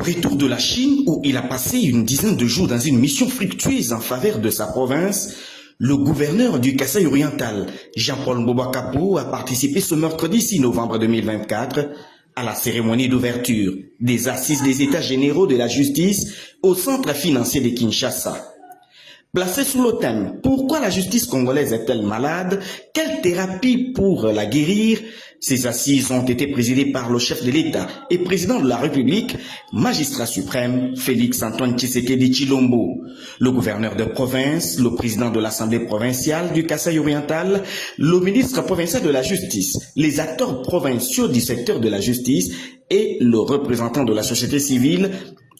Retour de la Chine où il a passé une dizaine de jours dans une mission fructueuse en faveur de sa province, le gouverneur du Kasaï oriental, Jean-Paul Mbobakapo, a participé ce mercredi 6 novembre 2024 à la cérémonie d'ouverture des assises des États généraux de la justice au centre financier de Kinshasa. Placé sous le thème « Pourquoi la justice congolaise est-elle malade? Quelle thérapie pour la guérir ?» Ces assises ont été présidées par le chef de l'État et président de la République, magistrat suprême Félix-Antoine Tshisekedi Tshilombo. Le gouverneur de province, le président de l'Assemblée provinciale du Kasaï oriental, le ministre provincial de la Justice, les acteurs provinciaux du secteur de la justice et le représentant de la société civile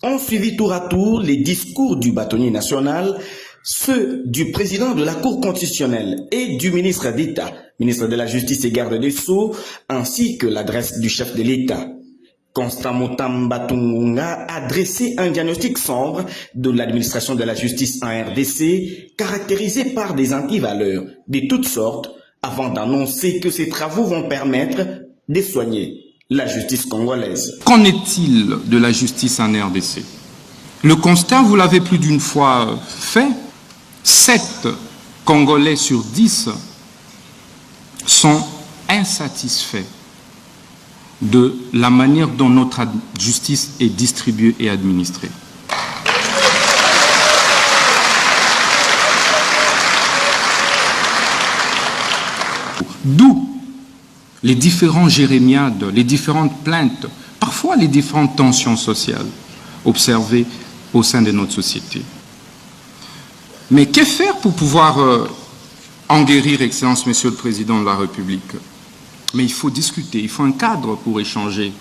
ont suivi tour à tour les discours du bâtonnier national, ceux du président de la Cour constitutionnelle et du ministre d'État, ministre de la Justice et garde des Sceaux, ainsi que l'adresse du chef de l'État. Constant Mutamba Tungunga a dressé un diagnostic sombre de l'administration de la justice en RDC, caractérisé par des antivaleurs de toutes sortes, avant d'annoncer que ces travaux vont permettre de soigner la justice congolaise. Qu'en est-il de la justice en RDC? Le constat, vous l'avez plus d'une fois fait, 7 Congolais sur 10 sont insatisfaits de la manière dont notre justice est distribuée et administrée. D'où les différents jérémiades, les différentes plaintes, parfois les différentes tensions sociales observées au sein de notre société. Mais que faire pour pouvoir en guérir, Excellence, Monsieur le Président de la République? Mais il faut discuter, il faut un cadre pour échanger.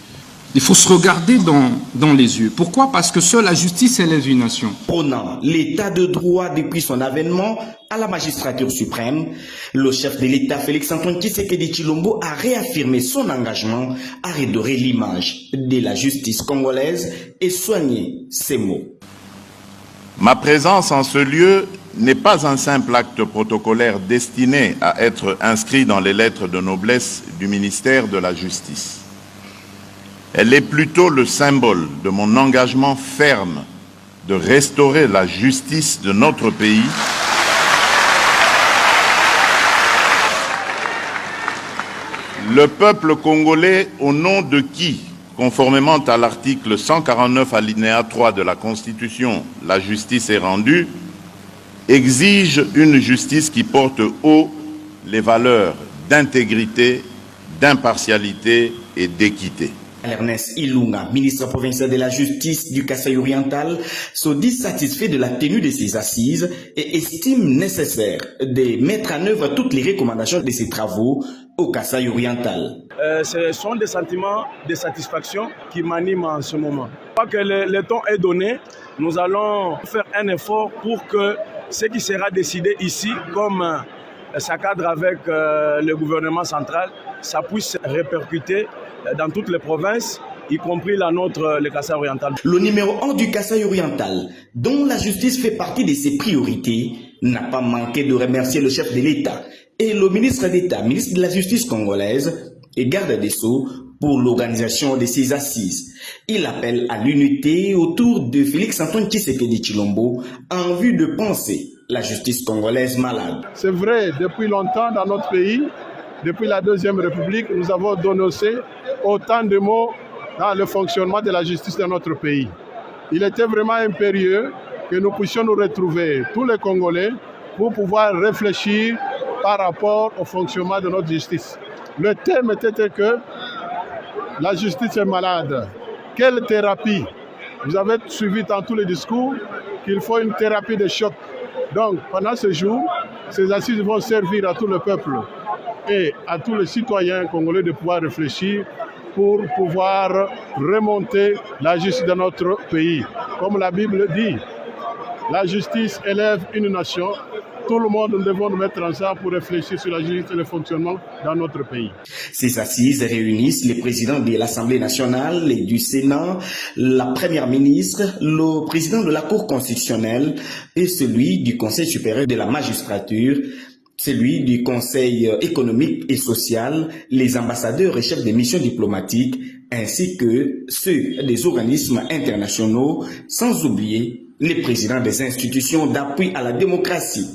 Il faut se regarder dans les yeux. Pourquoi? Parce que seule la justice élève une nation. Prônant l'état de droit depuis son avènement à la magistrature suprême, le chef de l'État, Félix-Antoine Tshisekedi Tshilombo, a réaffirmé son engagement à redorer l'image de la justice congolaise et soigner ses maux. Ma présence en ce lieu n'est pas un simple acte protocolaire destiné à être inscrit dans les lettres de noblesse du ministère de la Justice. Elle est plutôt le symbole de mon engagement ferme de restaurer la justice de notre pays le peuple congolais au nom de qui, conformément à l'article 149 alinéa 3 de la Constitution, la justice est rendue, exige une justice qui porte haut les valeurs d'intégrité, d'impartialité et d'équité. Ernest Ilunga, ministre provincial de la Justice du Kasaï oriental, se dit satisfait de la tenue de ces assises et estime nécessaire de mettre en œuvre toutes les recommandations de ces travaux au Kasaï oriental. Ce sont des sentiments de satisfaction qui m'animent en ce moment. Pas que le temps est donné, nous allons faire un effort pour que ce qui sera décidé ici, comme ça cadre avec le gouvernement central, ça puisse répercuter dans toutes les provinces, y compris la nôtre, le Kasaï oriental. Le numéro 1 du Kasaï oriental, dont la justice fait partie de ses priorités, n'a pas manqué de remercier le chef de l'État et le ministre d'État, ministre de la Justice congolaise et garde des Sceaux pour l'organisation de ces assises. Il appelle à l'unité autour de Félix-Antoine Tshisekedi Tshilombo en vue de penser la justice congolaise malade. C'est vrai, depuis longtemps dans notre pays, depuis la Deuxième République, nous avons dénoncé autant de maux dans le fonctionnement de la justice de notre pays. Il était vraiment impérieux que nous puissions nous retrouver, tous les Congolais, pour pouvoir réfléchir par rapport au fonctionnement de notre justice. Le thème était que la justice est malade. Quelle thérapie? Vous avez suivi dans tous les discours qu'il faut une thérapie de choc. Donc, pendant ce jour, ces assises vont servir à tout le peuple et à tous les citoyens congolais de pouvoir réfléchir pour pouvoir remonter la justice de notre pays. Comme la Bible dit, la justice élève une nation. Tout le monde, nous devons nous mettre ensemble pour réfléchir sur la justice et le fonctionnement dans notre pays. Ces assises réunissent les présidents de l'Assemblée nationale et du Sénat, la première ministre, le président de la Cour constitutionnelle et celui du Conseil supérieur de la magistrature, celui du Conseil économique et social, les ambassadeurs et chefs des missions diplomatiques, ainsi que ceux des organismes internationaux, sans oublier les présidents des institutions d'appui à la démocratie.